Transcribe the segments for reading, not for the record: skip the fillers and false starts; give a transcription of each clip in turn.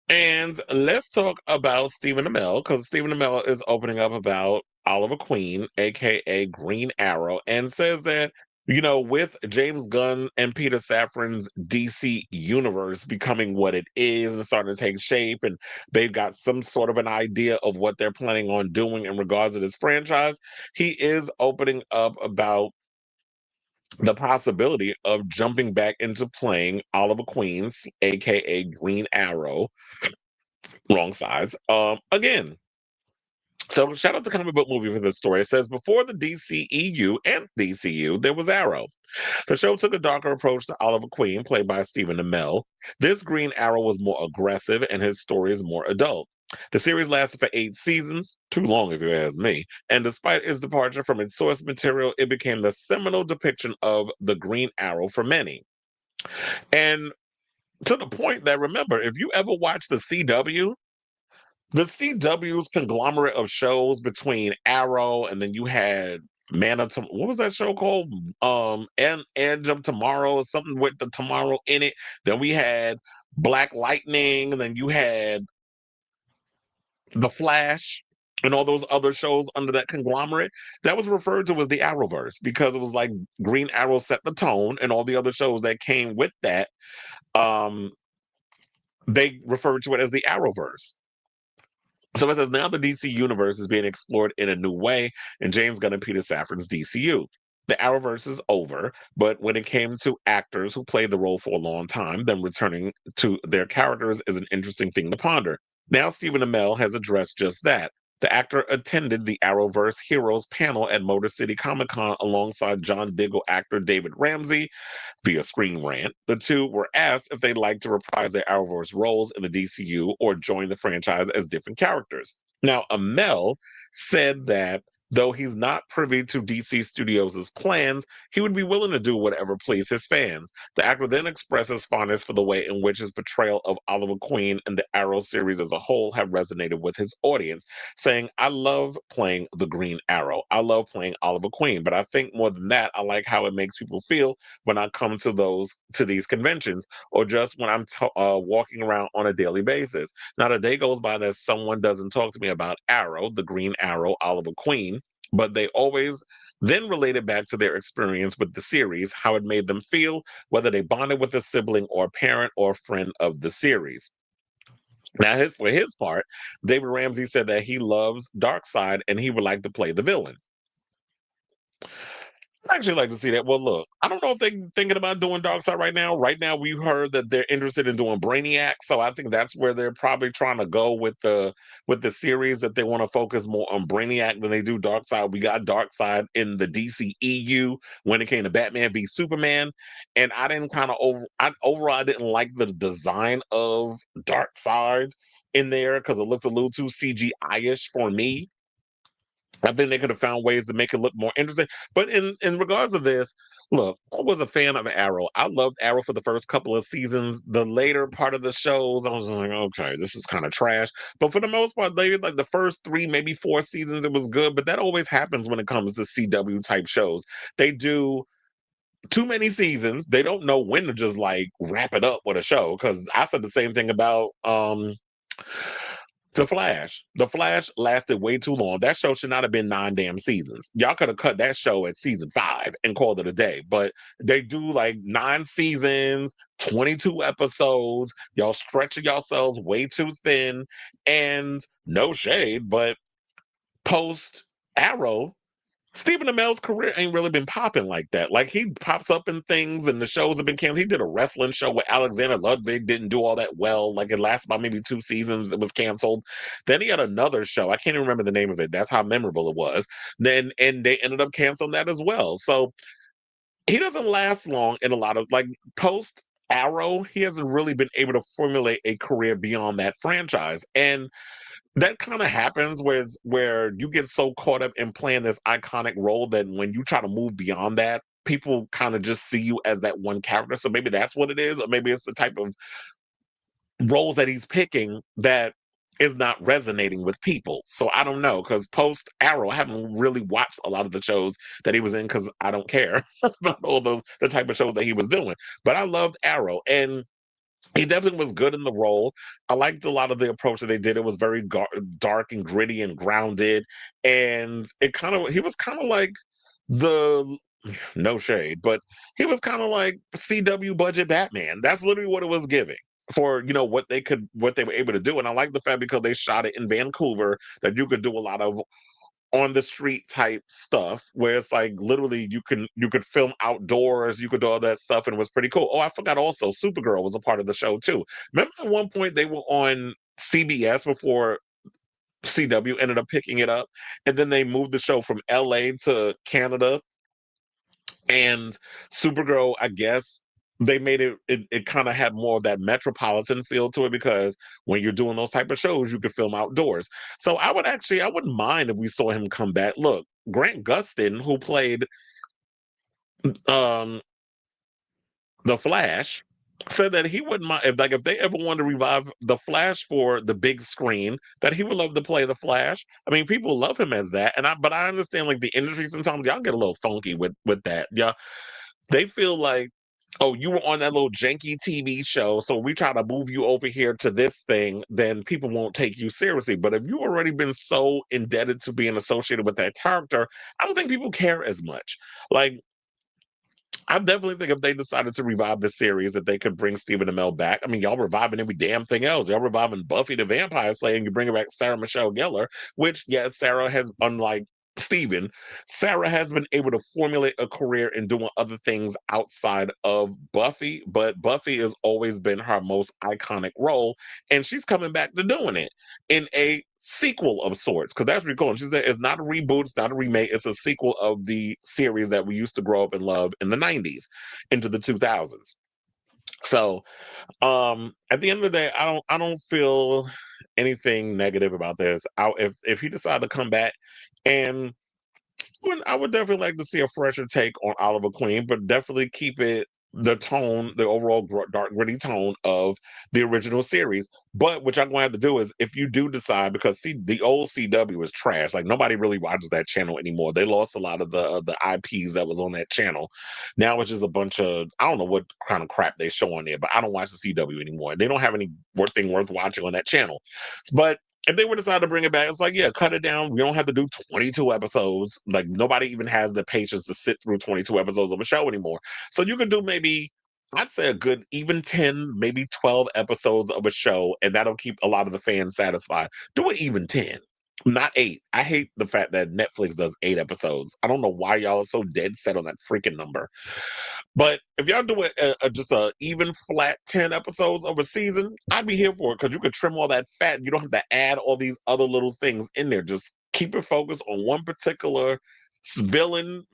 And let's talk about Stephen Amell, because Stephen Amell is opening up about Oliver Queen, aka Green Arrow, and says that, with James Gunn and Peter Safran's DC universe becoming what it is and starting to take shape, and they've got some sort of an idea of what they're planning on doing in regards to this franchise, he is opening up about the possibility of jumping back into playing Oliver Queen's, aka Green Arrow, wrong size, again. So shout out to Comic Book Movie for this story. It says before the DCEU and DCU, there was Arrow. The show took a darker approach to Oliver Queen, played by Stephen Amell. This Green Arrow was more aggressive and his story is more adult. The series lasted for 8 seasons, too long if you ask me, and despite its departure from its source material, it became the seminal depiction of the Green Arrow for many. And to the point that, remember, if you ever watch the CW's conglomerate of shows between Arrow and then you had what was that show called? And Edge of Tomorrow or something with the tomorrow in it. Then we had Black Lightning, and then you had The Flash and all those other shows under that conglomerate. That was referred to as the Arrowverse because it was like Green Arrow set the tone, and all the other shows that came with that, um, they referred to it as the Arrowverse. So it says now the DC universe is being explored in a new way, and James Gunn and Peter Safran's DCU. The Arrowverse is over, but when it came to actors who played the role for a long time, them returning to their characters is an interesting thing to ponder. Now Stephen Amell has addressed just that. The actor attended the Arrowverse Heroes panel at Motor City Comic Con alongside John Diggle actor David Ramsey via Screen Rant. The two were asked if they'd like to reprise their Arrowverse roles in the DCU or join the franchise as different characters. Now, Amell said that though he's not privy to DC Studios' plans, he would be willing to do whatever pleased his fans. The actor then expresses fondness for the way in which his portrayal of Oliver Queen and the Arrow series as a whole have resonated with his audience, saying, I love playing the Green Arrow. I love playing Oliver Queen, but I think more than that, I like how it makes people feel when I come to these conventions, or just when I'm walking around on a daily basis. Not a day goes by that someone doesn't talk to me about Arrow, the Green Arrow, Oliver Queen, but they always then relate it back to their experience with the series, how it made them feel, whether they bonded with a sibling or a parent or a friend of the series. Now, for his part, David Ramsey said that he loves Darkseid and he would like to play the villain. I actually like to see that. Well, look, I don't know if they're thinking about doing Darkseid right now. Right now, we've heard that they're interested in doing Brainiac, so I think that's where they're probably trying to go with the series, that they want to focus more on Brainiac than they do Darkseid. We got Darkseid in the DCEU when it came to Batman v Superman, and I didn't kind of overall I didn't like the design of Darkseid in there because it looked a little too CGI-ish for me. I think they could have found ways to make it look more interesting. But in regards to this, look, I was a fan of Arrow. I loved Arrow for the first couple of seasons. The later part of the shows, I was like, okay, this is kind of trash. But for the most part, they like the first 3, maybe 4 seasons, it was good. But that always happens when it comes to CW type shows. They do too many seasons. They don't know when to just like wrap it up with a show. Because I said the same thing about the Flash. The Flash lasted way too long. That show should not have been 9 damn seasons. Y'all could have cut that show at season 5 and called it a day. But they do like 9 seasons, 22 episodes. Y'all stretching yourselves way too thin. And no shade, but post Arrow, Stephen Amell's career ain't really been popping like that. Like, he pops up in things and the shows have been canceled. He did a wrestling show with Alexander Ludwig, didn't do all that well. Like, it lasted about maybe 2 seasons. It was canceled. Then he had another show. I can't even remember the name of it. That's how memorable it was. And they ended up canceling that as well. So he doesn't last long in a lot of, like, post Arrow, he hasn't really been able to formulate a career beyond that franchise. And that kind of happens where you get so caught up in playing this iconic role that when you try to move beyond that, people kind of just see you as that one character. So maybe that's what it is, or maybe it's the type of roles that he's picking that is not resonating with people. So I don't know, because post Arrow, I haven't really watched a lot of the shows that he was in because I don't care about all those the type of shows that he was doing. But I loved Arrow, and He definitely was good in the role. I liked a lot of the approach that they did. It was very dark and gritty and grounded, and he was kind of like the no shade, but he was kind of like CW budget Batman. That's literally what it was giving for what they were able to do. And I like the fact because they shot it in Vancouver that you could do a lot of on the street type stuff where it's like literally you could film outdoors, you could do all that stuff, and it was pretty cool. Oh, I forgot also Supergirl was a part of the show too. Remember at one point they were on CBS before CW ended up picking it up, and then they moved the show from LA to Canada, and Supergirl, I guess they made it kind of had more of that metropolitan feel to it because when you're doing those type of shows, you could film outdoors. So I wouldn't mind if we saw him come back. Look, Grant Gustin, who played um the Flash, said that he wouldn't mind if they ever wanted to revive the Flash for the big screen, that he would love to play the Flash. I mean, people love him as that, but I understand like the industry sometimes y'all get a little funky with that. Yeah, they feel like, oh, you were on that little janky TV show, so we try to move you over here to this thing, then people won't take you seriously. But if you already been so indebted to being associated with that character, I don't think people care as much. Like, I definitely think if they decided to revive the series, that they could bring Stephen Amell back. I mean, y'all reviving every damn thing else. Y'all reviving Buffy the Vampire Slayer, and you bring back Sarah Michelle Gellar, which, yes, Sarah has, unlike Stephen, Sarah has been able to formulate a career in doing other things outside of Buffy, but Buffy has always been her most iconic role, and she's coming back to doing it in a sequel of sorts, because that's what we're. She said it's not a reboot, it's not a remake, it's a sequel of the series that we used to grow up and love in the 90s into the 2000s. So at the end of the day, I don't feel anything negative about this. If he decided to come back, and I would definitely like to see a fresher take on Oliver Queen, but definitely keep it the tone, the overall dark, gritty tone of the original series. But what y'all gonna have to do is, if you do decide, because see, the old CW is trash. Like nobody really watches that channel anymore. They lost a lot of the IPs that was on that channel. Now it's just a bunch of, I don't know what kind of crap they show on there, but I don't watch the CW anymore. They don't have any thing worth watching on that channel. But if they would decide to bring it back, it's like, yeah, cut it down. We don't have to do 22 episodes. Like, nobody even has the patience to sit through 22 episodes of a show anymore. So you could do maybe, I'd say a good even 10, maybe 12 episodes of a show, and that'll keep a lot of the fans satisfied. Do it even 10, not 8. I hate the fact that Netflix does 8 episodes. I don't know why y'all are so dead set on that freaking number. But if y'all do just a even flat 10 episodes of a season, I'd be here for it because you could trim all that fat. You don't have to add all these other little things in there. Just keep it focused on one particular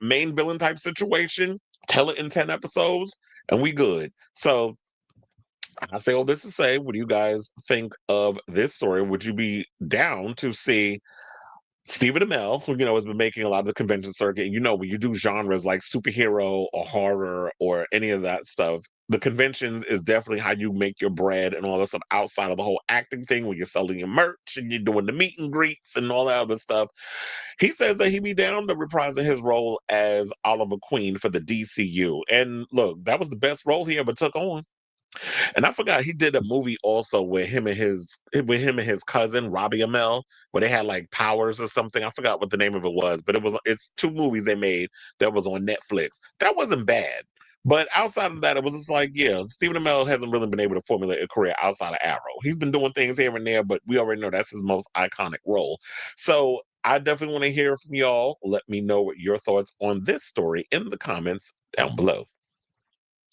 main villain type situation. Tell it in 10 episodes, and we good. So I say all this to say, what do you guys think of this story? Would you be down to see Stephen Amell, who has been making a lot of the convention circuit, and when you do genres like superhero or horror or any of that stuff, the conventions is definitely how you make your bread and all that stuff outside of the whole acting thing when you're selling your merch and you're doing the meet and greets and all that other stuff. He says that he'd be down to reprising his role as Oliver Queen for the DCU. And look, that was the best role he ever took on. And I forgot he did a movie also with him and his cousin Robbie Amell, where they had like powers or something. I forgot what the name of it was, but it's 2 movies they made that was on Netflix. That wasn't bad. But outside of that, it was just like, yeah, Stephen Amell hasn't really been able to formulate a career outside of Arrow. He's been doing things here and there, but we already know that's his most iconic role. So I definitely want to hear from y'all. Let me know what your thoughts on this story in the comments down below.